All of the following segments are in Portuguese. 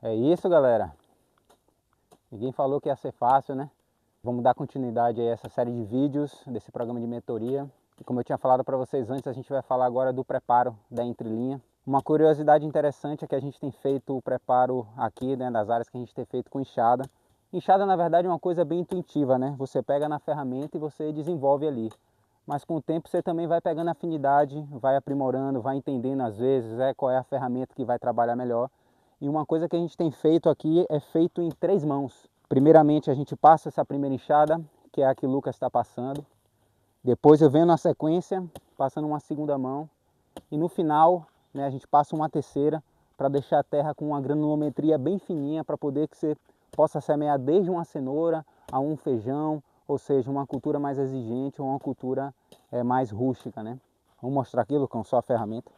É isso, galera. Ninguém falou que ia ser fácil, né? Vamos dar continuidade a essa série de vídeos desse programa de mentoria. E como eu tinha falado para vocês antes, a gente vai falar agora do preparo da entrelinha. Uma curiosidade interessante é que a gente tem feito o preparo aqui, né, das áreas que a gente tem feito com enxada. Enxada, na verdade, é uma coisa bem intuitiva, né? Você pega na ferramenta e você desenvolve ali. Mas com o tempo você também vai pegando afinidade, vai aprimorando, vai entendendo às vezes qual é a ferramenta que vai trabalhar melhor. E uma coisa que a gente tem feito aqui é feito em 3 mãos. Primeiramente a gente passa essa primeira enxada, que é a que o Lucas está passando. Depois eu venho na sequência, passando uma segunda mão. E no final, né, a gente passa uma terceira para deixar a terra com uma granulometria bem fininha para poder que você possa semear desde uma cenoura a um feijão, ou seja, uma cultura mais exigente ou uma cultura mais rústica, né? Vamos mostrar aqui, Lucão, só a ferramenta.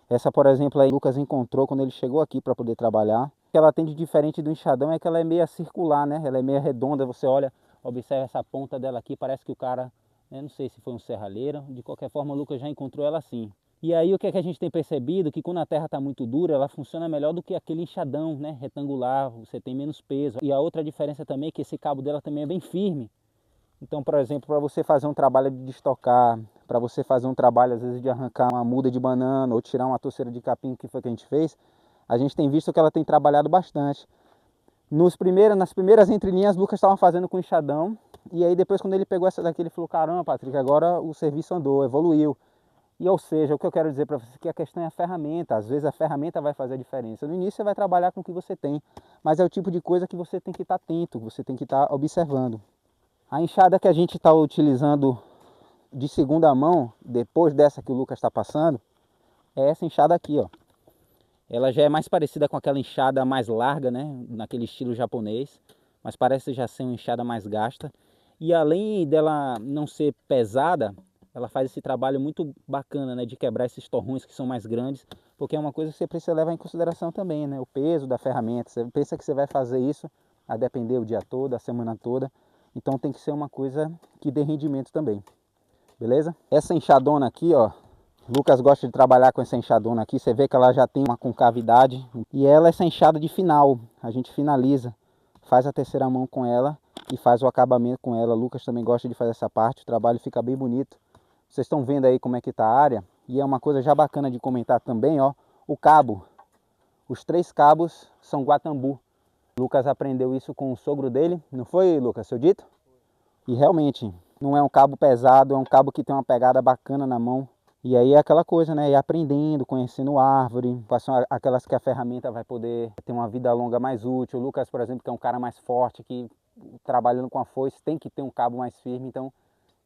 Essa, por exemplo, aí o Lucas encontrou quando ele chegou aqui para poder trabalhar. O que ela tem de diferente do enxadão é que ela é meio circular, né? Ela é meio redonda, você olha, observa essa ponta dela aqui, parece que o cara, não sei se foi um serralheiro, de qualquer forma o Lucas já encontrou ela assim. E aí o que é que a gente tem percebido? Que quando a terra está muito dura, ela funciona melhor do que aquele enxadão, né? Retangular, você tem menos peso. E a outra diferença também é que esse cabo dela também é bem firme. Então, por exemplo, para você fazer um trabalho de destocar, para você fazer um trabalho às vezes de arrancar uma muda de banana ou tirar uma torceira de capim, que foi que a gente fez, a gente tem visto que ela tem trabalhado bastante. Nas primeiras entrelinhas, o Lucas estava fazendo com enxadão, e aí depois quando ele pegou essa daqui, ele falou, caramba, Patrick, agora o serviço andou, evoluiu. E ou seja, o que eu quero dizer para você é que a questão é a ferramenta, às vezes a ferramenta vai fazer a diferença. No início você vai trabalhar com o que você tem, mas é o tipo de coisa que você tem que estar atento, você tem que estar observando. A enxada que a gente está utilizando de segunda mão, depois dessa que o Lucas está passando, é essa enxada aqui, ó. Ela já é mais parecida com aquela enxada mais larga, né? Naquele estilo japonês, mas parece já ser uma enxada mais gasta. E além dela não ser pesada, ela faz esse trabalho muito bacana, né? De quebrar esses torrões que são mais grandes, porque é uma coisa que você precisa levar em consideração também, né? O peso da ferramenta. Você pensa que você vai fazer isso a depender o dia todo, a semana toda. Então tem que ser uma coisa que dê rendimento também, beleza? Essa enxadona aqui, ó, Lucas gosta de trabalhar com essa enxadona aqui, você vê que ela já tem uma concavidade. E ela é essa enxada de final, a gente finaliza, faz a terceira mão com ela e faz o acabamento com ela. Lucas também gosta de fazer essa parte, o trabalho fica bem bonito. Vocês estão vendo aí como é que tá a área. E é uma coisa já bacana de comentar também, ó, o cabo. Os 3 cabos são Guatambu. Lucas aprendeu isso com o sogro dele, não foi, Lucas, seu dito? E realmente, não é um cabo pesado, é um cabo que tem uma pegada bacana na mão. E aí é aquela coisa, né? Ir aprendendo, conhecendo árvore, quais são aquelas que a ferramenta vai poder ter uma vida longa mais útil. O Lucas, por exemplo, que é um cara mais forte, que trabalhando com a foice tem que ter um cabo mais firme, então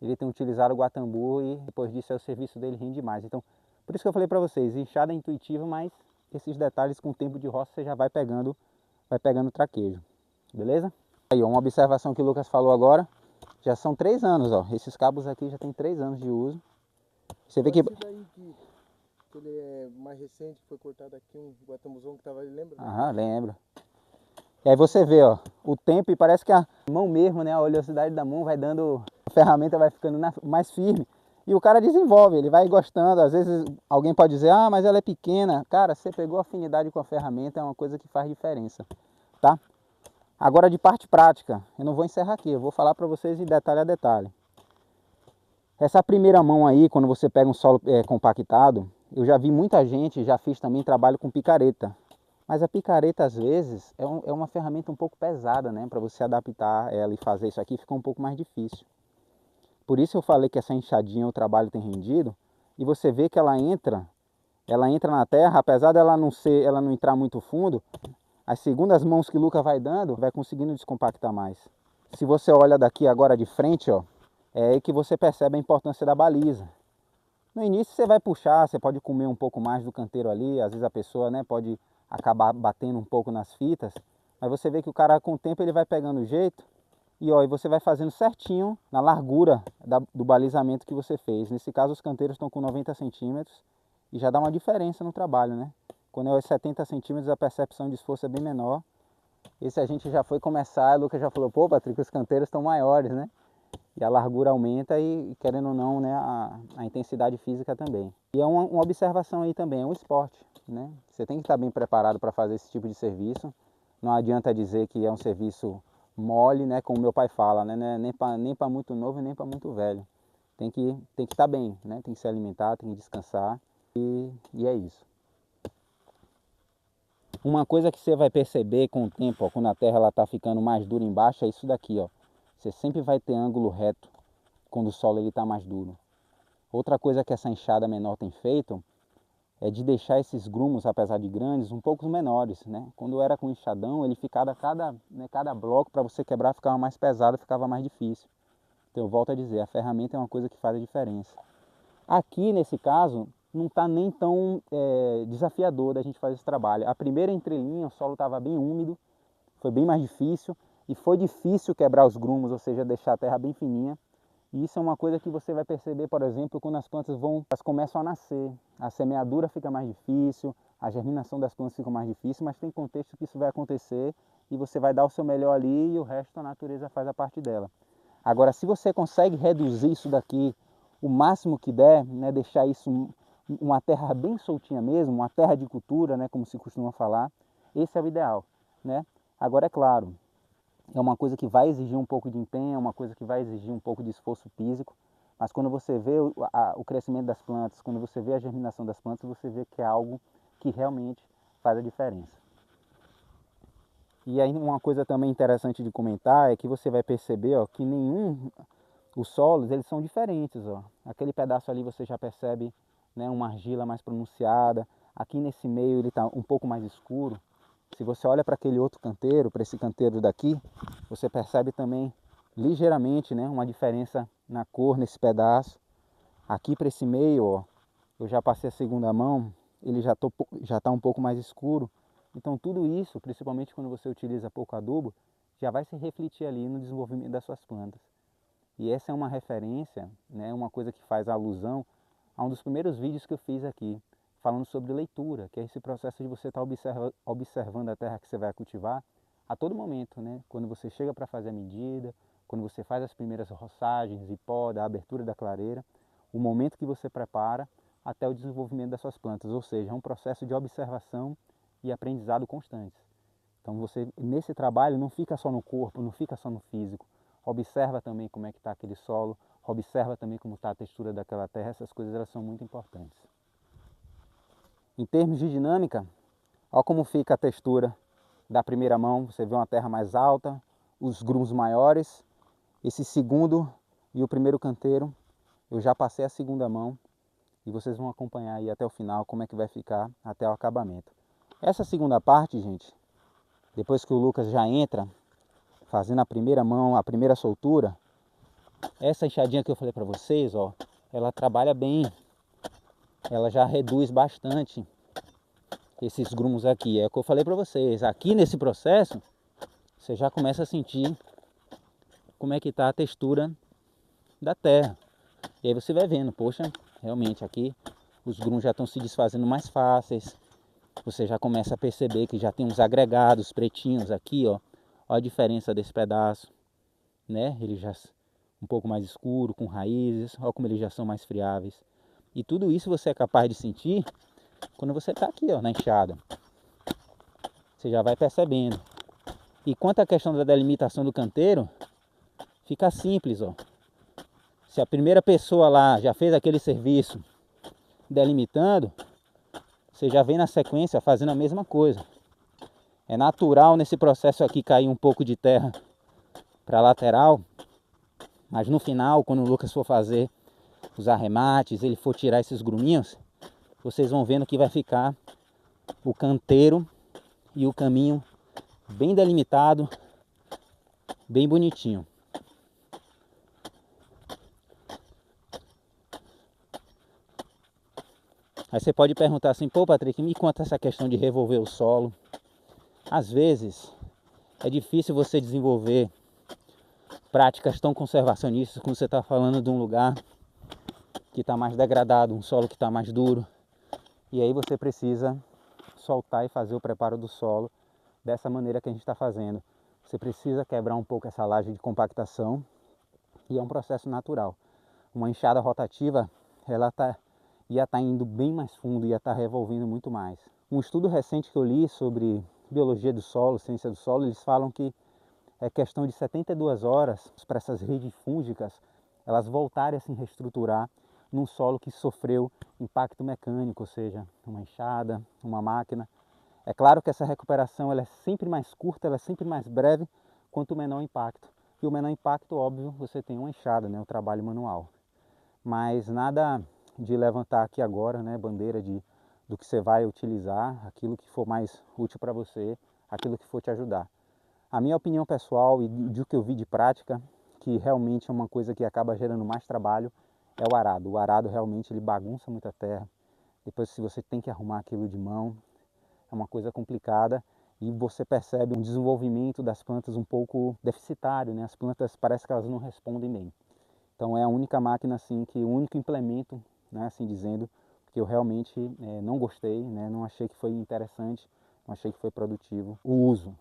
ele tem utilizado o Guatambu e depois disso o serviço dele rende mais. Então, por isso que eu falei para vocês, enxada é intuitiva, mas esses detalhes com o tempo de roça você já vai pegando traquejo, beleza? Aí, ó, uma observação que o Lucas falou agora, já são 3 anos, ó, esses cabos aqui já tem 3 anos de uso. Você vê que... Esse daí que ele é mais recente, foi cortado aqui, um guatamuzão que tava ali, lembra? Aham, lembro. E aí você vê, ó, o tempo e parece que a mão mesmo, né, a oleosidade da mão vai dando, a ferramenta vai ficando mais firme. E o cara desenvolve, ele vai gostando. Às vezes alguém pode dizer, ah, mas ela é pequena. Cara, você pegou afinidade com a ferramenta, é uma coisa que faz diferença, tá? Agora de parte prática, eu não vou encerrar aqui, eu vou falar para vocês de detalhe a detalhe. Essa primeira mão aí, quando você pega um solo compactado, eu já vi muita gente, já fiz também trabalho com picareta. Mas a picareta às vezes é uma ferramenta um pouco pesada, né? Para você adaptar ela e fazer isso aqui fica um pouco mais difícil. Por isso eu falei que essa enxadinha o trabalho tem rendido. E você vê que ela entra na terra, apesar dela ela não entrar muito fundo, as segundas mãos que o Lucas vai dando, vai conseguindo descompactar mais. Se você olha daqui agora de frente, ó, é aí que você percebe a importância da baliza. No início você vai puxar, você pode comer um pouco mais do canteiro ali, às vezes a pessoa, né, pode acabar batendo um pouco nas fitas, mas você vê que o cara com o tempo ele vai pegando o jeito e, ó, e você vai fazendo certinho na largura do balizamento que você fez. Nesse caso os canteiros estão com 90 centímetros e já dá uma diferença no trabalho, né? Quando é 70 centímetros a percepção de esforço é bem menor. Esse a gente já foi começar, o Lucas já falou, pô, Patrick, os canteiros estão maiores, né? E a largura aumenta e querendo ou não, né, a intensidade física também. E é uma observação aí também, é um esporte, né? Você tem que estar bem preparado para fazer esse tipo de serviço. Não adianta dizer que é um serviço mole, né, como meu pai fala, né, nem para muito novo e nem para muito velho. Tem que estar bem, né, tem que se alimentar, tem que descansar e é isso. Uma coisa que você vai perceber com o tempo, ó, quando a terra está ficando mais dura embaixo, é isso daqui, ó. Você sempre vai ter ângulo reto quando o solo está mais duro. Outra coisa que essa enxada menor tem feito é de deixar esses grumos, apesar de grandes, um pouco menores, né? Quando era com enxadão, ele ficava cada bloco para você quebrar ficava mais pesado, ficava mais difícil. Então eu volto a dizer, a ferramenta é uma coisa que faz a diferença. Aqui nesse caso, não está nem tão desafiador da gente fazer esse trabalho. A primeira entrelinha, o solo estava bem úmido, foi bem mais difícil e foi difícil quebrar os grumos, ou seja, deixar a terra bem fininha. E isso é uma coisa que você vai perceber, por exemplo, quando as plantas elas começam a nascer. A semeadura fica mais difícil, a germinação das plantas fica mais difícil, mas tem contexto que isso vai acontecer e você vai dar o seu melhor ali e o resto a natureza faz a parte dela. Agora, se você consegue reduzir isso daqui o máximo que der, né, deixar isso uma terra bem soltinha mesmo, uma terra de cultura, né, como se costuma falar, esse é o ideal, né? Agora, é claro, é uma coisa que vai exigir um pouco de empenho, é uma coisa que vai exigir um pouco de esforço físico, mas quando você vê o crescimento das plantas, quando você vê a germinação das plantas, você vê que é algo que realmente faz a diferença. E aí uma coisa também interessante de comentar é que você vai perceber, ó, que os solos eles são diferentes. Ó. Aquele pedaço ali você já percebe, né, uma argila mais pronunciada, aqui nesse meio ele está um pouco mais escuro. Se você olha para aquele outro canteiro, para esse canteiro daqui, você percebe também ligeiramente, né, uma diferença na cor nesse pedaço. Aqui para esse meio, ó, eu já passei a segunda mão, ele já está um pouco mais escuro. Então tudo isso, principalmente quando você utiliza pouco adubo, já vai se refletir ali no desenvolvimento das suas plantas. E essa é uma referência, né, uma coisa que faz alusão a um dos primeiros vídeos que eu fiz aqui, falando sobre leitura, que é esse processo de você estar observando a terra que você vai cultivar a todo momento, né? Quando você chega para fazer a medida, quando você faz as primeiras roçagens e poda, a abertura da clareira, o momento que você prepara até o desenvolvimento das suas plantas, ou seja, é um processo de observação e aprendizado constantes. Então você, nesse trabalho, não fica só no corpo, não fica só no físico, observa também como é que está aquele solo, observa também como está a textura daquela terra, essas coisas elas são muito importantes. Em termos de dinâmica, olha como fica a textura da primeira mão, você vê uma terra mais alta, os grumos maiores, esse segundo e o primeiro canteiro, eu já passei a segunda mão e vocês vão acompanhar aí até o final como é que vai ficar até o acabamento. Essa segunda parte, gente, depois que o Lucas já entra, fazendo a primeira mão, a primeira soltura, essa enxadinha que eu falei para vocês, ó, ela trabalha bem, ela já reduz bastante esses grumos aqui. É o que eu falei para vocês, aqui nesse processo, você já começa a sentir como é que está a textura da terra. E aí você vai vendo, poxa, realmente aqui os grumos já estão se desfazendo mais fáceis. Você já começa a perceber que já tem uns agregados pretinhos aqui, ó. Olha a diferença desse pedaço, né? Ele já um pouco mais escuro, com raízes, olha como eles já são mais friáveis. E tudo isso você é capaz de sentir quando você está aqui, ó, na enxada. Você já vai percebendo. E quanto à questão da delimitação do canteiro, fica simples, ó. Se a primeira pessoa lá já fez aquele serviço delimitando, você já vem na sequência fazendo a mesma coisa. É natural nesse processo aqui cair um pouco de terra para a lateral, mas no final, quando o Lucas for fazer os arremates, ele for tirar esses gruminhos, vocês vão vendo que vai ficar o canteiro e o caminho bem delimitado, bem bonitinho. Aí você pode perguntar assim, pô Patrick, me conta essa questão de revolver o solo. Às vezes é difícil você desenvolver práticas tão conservacionistas quando você está falando de um lugar que está mais degradado, um solo que está mais duro. E aí você precisa soltar e fazer o preparo do solo dessa maneira que a gente está fazendo. Você precisa quebrar um pouco essa laje de compactação e é um processo natural. Uma enxada rotativa, ela ia estar indo bem mais fundo, ia estar revolvendo muito mais. Um estudo recente que eu li sobre biologia do solo, ciência do solo, eles falam que é questão de 72 horas para essas redes fúngicas elas voltarem a se reestruturar num solo que sofreu impacto mecânico, ou seja, uma enxada, uma máquina. É claro que essa recuperação ela é sempre mais curta, ela é sempre mais breve, quanto menor o impacto. E o menor impacto, óbvio, você tem uma enxada, né, o trabalho manual. Mas nada de levantar aqui agora, né, bandeira do que você vai utilizar, aquilo que for mais útil para você, aquilo que for te ajudar. A minha opinião pessoal e do que eu vi de prática, que realmente é uma coisa que acaba gerando mais trabalho, é o arado. O arado realmente ele bagunça muita terra. Depois se você tem que arrumar aquilo de mão, é uma coisa complicada e você percebe um desenvolvimento das plantas um pouco deficitário, né? As plantas parece que elas não respondem bem. Então é a única máquina assim, que o único implemento, né, assim dizendo, que eu realmente não gostei, né? Não achei que foi interessante, não achei que foi produtivo o uso,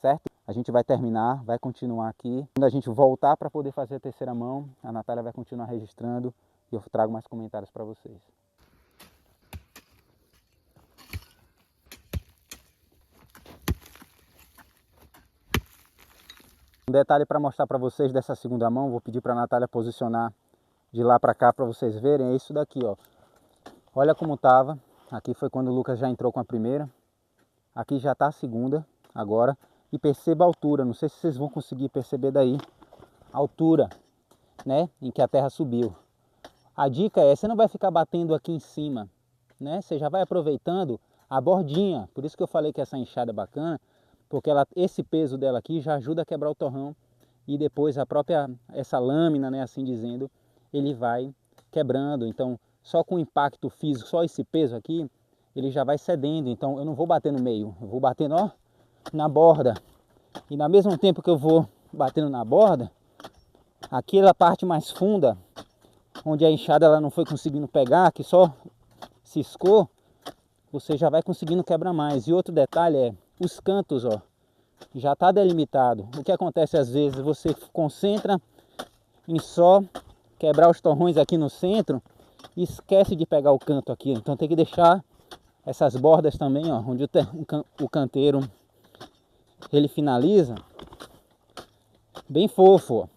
certo? A gente vai terminar, vai continuar aqui. Quando a gente voltar para poder fazer a terceira mão, a Natália vai continuar registrando e eu trago mais comentários para vocês. Um detalhe para mostrar para vocês dessa segunda mão, vou pedir para a Natália posicionar de lá para cá para vocês verem, é isso daqui, ó. Olha como estava, aqui foi quando o Lucas já entrou com a primeira, aqui já está a segunda agora, e perceba a altura, não sei se vocês vão conseguir perceber daí, a altura, né, em que a terra subiu. A dica é, você não vai ficar batendo aqui em cima, né, você já vai aproveitando a bordinha, por isso que eu falei que essa enxada é bacana, porque esse peso dela aqui já ajuda a quebrar o torrão, e depois a própria, essa lâmina, né, assim dizendo, ele vai quebrando, então só com o impacto físico, só esse peso aqui, ele já vai cedendo, então eu não vou bater no meio, eu vou batendo, ó, na borda, e no mesmo tempo que eu vou batendo na borda, aquela parte mais funda, onde a enxada ela não foi conseguindo pegar, que só ciscou, você já vai conseguindo quebrar mais. E outro detalhe é, os cantos, ó, já está delimitado. O que acontece às vezes, você concentra em só quebrar os torrões aqui no centro e esquece de pegar o canto aqui. Então tem que deixar essas bordas também, ó, onde o canteiro ele finaliza, bem fofo, ó.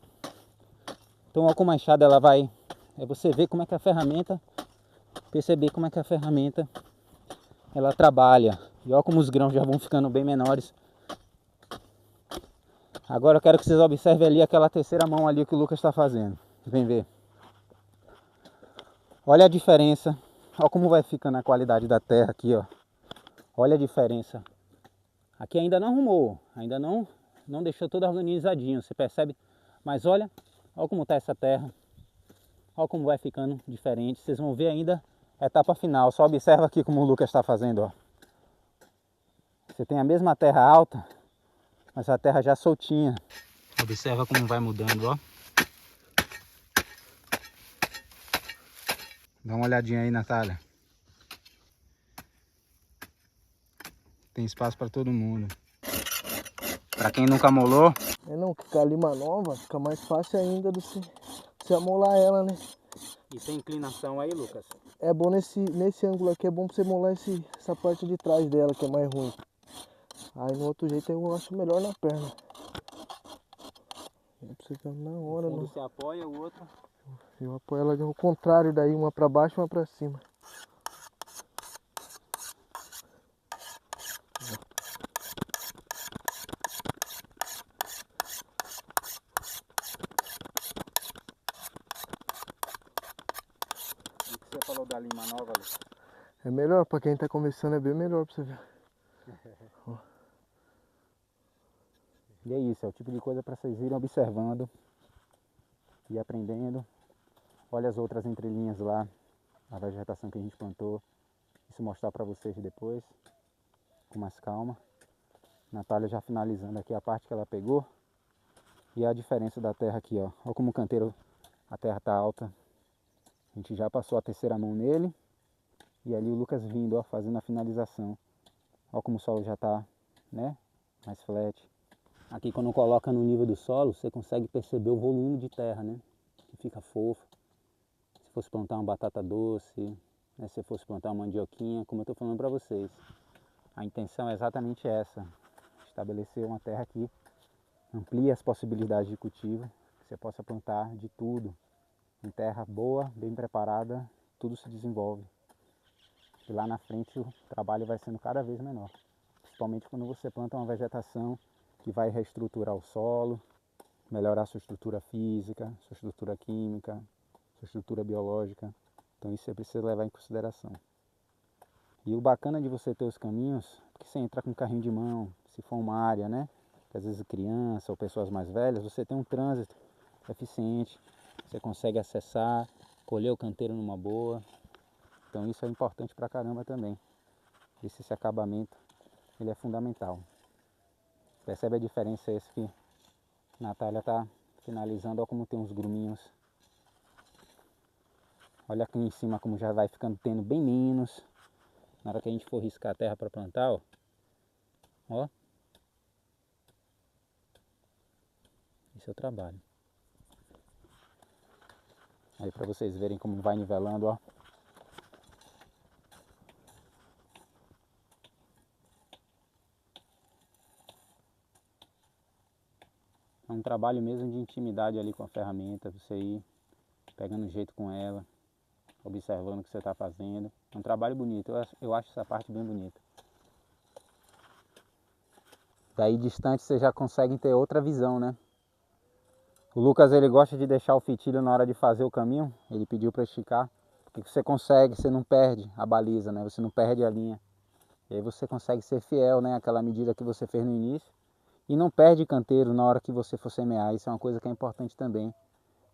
Então ó, como a enxada ela vai, você vê como é que a ferramenta, perceber como é que a ferramenta ela trabalha. E ó como os grãos já vão ficando bem menores. Agora eu quero que vocês observem ali aquela terceira mão ali que o Lucas está fazendo. Vem ver. Olha a diferença. Olha como vai ficando a qualidade da terra aqui, ó. Olha a diferença. Aqui ainda não arrumou, ainda não deixou tudo organizadinho, você percebe? Mas olha como está essa terra. Olha como vai ficando diferente. Vocês vão ver ainda a etapa final. Só observa aqui como o Lucas está fazendo, ó. Você tem a mesma terra alta, mas a terra já soltinha. Observa como vai mudando, ó. Dá uma olhadinha aí, Natália. Tem espaço para todo mundo. Para quem nunca molou. É não, que com a lima nova fica mais fácil ainda do que você amolar ela, né? E tem inclinação aí, Lucas? É bom nesse ângulo aqui, é bom pra você molar essa parte de trás dela, que é mais ruim. Aí no outro jeito eu acho melhor na perna. Pra você ficar na hora, um não. você apoia, o outro. Eu apoio ela ao contrário, daí uma pra baixo e uma pra cima. O que você falou da lima nova, Lucas? É melhor, pra quem tá começando é bem melhor pra você ver. E é isso, é o tipo de coisa para vocês irem observando e aprendendo. Olha as outras entrelinhas lá, a vegetação que a gente plantou. Isso mostrar para vocês depois, com mais calma. Natália já finalizando aqui a parte que ela pegou. E a diferença da terra aqui, ó. Olha como o canteiro, a terra tá alta. A gente já passou a terceira mão nele. E ali o Lucas vindo, ó, fazendo a finalização. Olha como o solo já tá, né, mais flat. Aqui quando coloca no nível do solo, você consegue perceber o volume de terra, né? Que fica fofo. Se fosse plantar uma batata doce, né? Se fosse plantar uma mandioquinha, como eu estou falando para vocês. A intenção é exatamente essa, estabelecer uma terra que amplie as possibilidades de cultivo, que você possa plantar de tudo. Em terra boa, bem preparada, tudo se desenvolve. E lá na frente o trabalho vai sendo cada vez menor. Principalmente quando você planta uma vegetação que vai reestruturar o solo, melhorar sua estrutura física, sua estrutura química, sua estrutura biológica. Então isso você precisa levar em consideração. E o bacana de você ter os caminhos, porque você entra com um carrinho de mão, se for uma área, né? Que às vezes criança ou pessoas mais velhas, você tem um trânsito eficiente, você consegue acessar, colher o canteiro numa boa. Então isso é importante pra caramba também. Esse acabamento, ele é fundamental. Percebe a diferença esse que a Natália tá finalizando, olha como tem uns gruminhos. Olha aqui em cima como já vai ficando tendo bem menos. Na hora que a gente for riscar a terra para plantar, ó. Esse é o trabalho. Aí para vocês verem como vai nivelando, ó. É um trabalho mesmo de intimidade ali com a ferramenta, você ir pegando jeito com ela, observando o que você está fazendo. É um trabalho bonito, eu acho essa parte bem bonita. Daí distante você já consegue ter outra visão, né? O Lucas, ele gosta de deixar o fitilho na hora de fazer o caminho, ele pediu para esticar, porque você consegue, você não perde a baliza, né? Você não perde a linha. E aí você consegue ser fiel, né? Àquela medida que você fez no início. E não perde canteiro na hora que você for semear, isso é uma coisa que é importante também.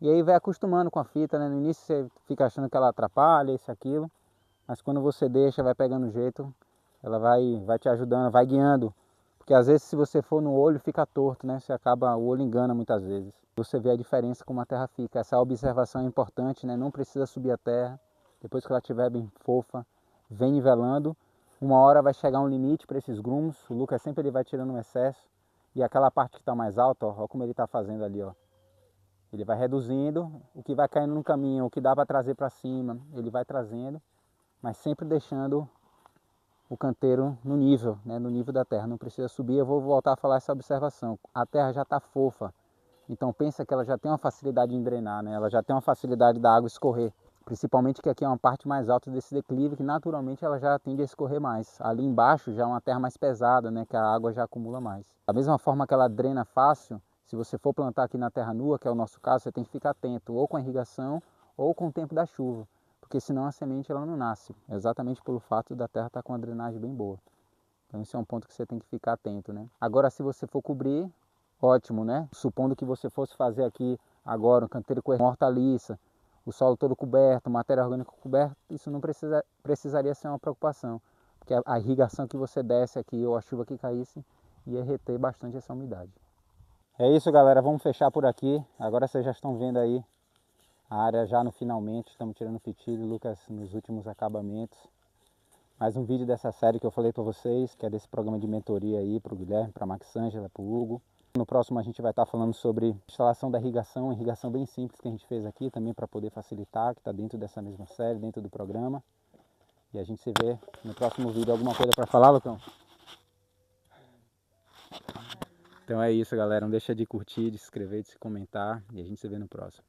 E aí vai acostumando com a fita, né? No início você fica achando que ela atrapalha, isso, aquilo. Mas quando você deixa, vai pegando jeito, ela vai te ajudando, vai guiando. Porque às vezes se você for no olho, fica torto, né? Você acaba, o olho engana muitas vezes. Você vê a diferença como a terra fica. Essa observação é importante, né? Não precisa subir a terra. Depois que ela estiver bem fofa, vem nivelando. Uma hora vai chegar um limite para esses grumos. O Lucas sempre ele vai tirando um excesso. E aquela parte que está mais alta, ó como ele está fazendo ali, ó. Ele vai reduzindo, o que vai caindo no caminho, o que dá para trazer para cima, ele vai trazendo, mas sempre deixando o canteiro no nível, né, no nível da terra. Não precisa subir. Eu vou voltar a falar essa observação. A terra já está fofa, então pensa que ela já tem uma facilidade em drenar, né? Ela já tem uma facilidade da água escorrer. Principalmente que aqui é uma parte mais alta desse declive, que naturalmente ela já tende a escorrer mais. Ali embaixo já é uma terra mais pesada, né, que a água já acumula mais. Da mesma forma que ela drena fácil, se você for plantar aqui na terra nua, que é o nosso caso, você tem que ficar atento ou com a irrigação ou com o tempo da chuva, porque senão a semente ela não nasce, exatamente pelo fato da terra estar com uma drenagem bem boa. Então esse é um ponto que você tem que ficar atento, né? Agora se você for cobrir, ótimo, né? Supondo que você fosse fazer aqui agora um canteiro com hortaliça, o solo todo coberto, matéria orgânica coberta, isso não precisaria ser uma preocupação, porque a irrigação que você desse aqui ou a chuva que caísse ia reter bastante essa umidade. É isso, galera, vamos fechar por aqui. Agora vocês já estão vendo aí a área já no finalmente, estamos tirando o fitilho, Lucas nos últimos acabamentos. Mais um vídeo dessa série que eu falei para vocês, que é desse programa de mentoria aí para o Guilherme, para a Maxângela, para o Hugo. No próximo a gente vai estar falando sobre instalação da irrigação, irrigação bem simples que a gente fez aqui também para poder facilitar, que está dentro dessa mesma série, dentro do programa. E a gente se vê no próximo vídeo. Alguma coisa para falar, Lucão? Então é isso, galera. Não deixa de curtir, de se inscrever, de se comentar e a gente se vê no próximo.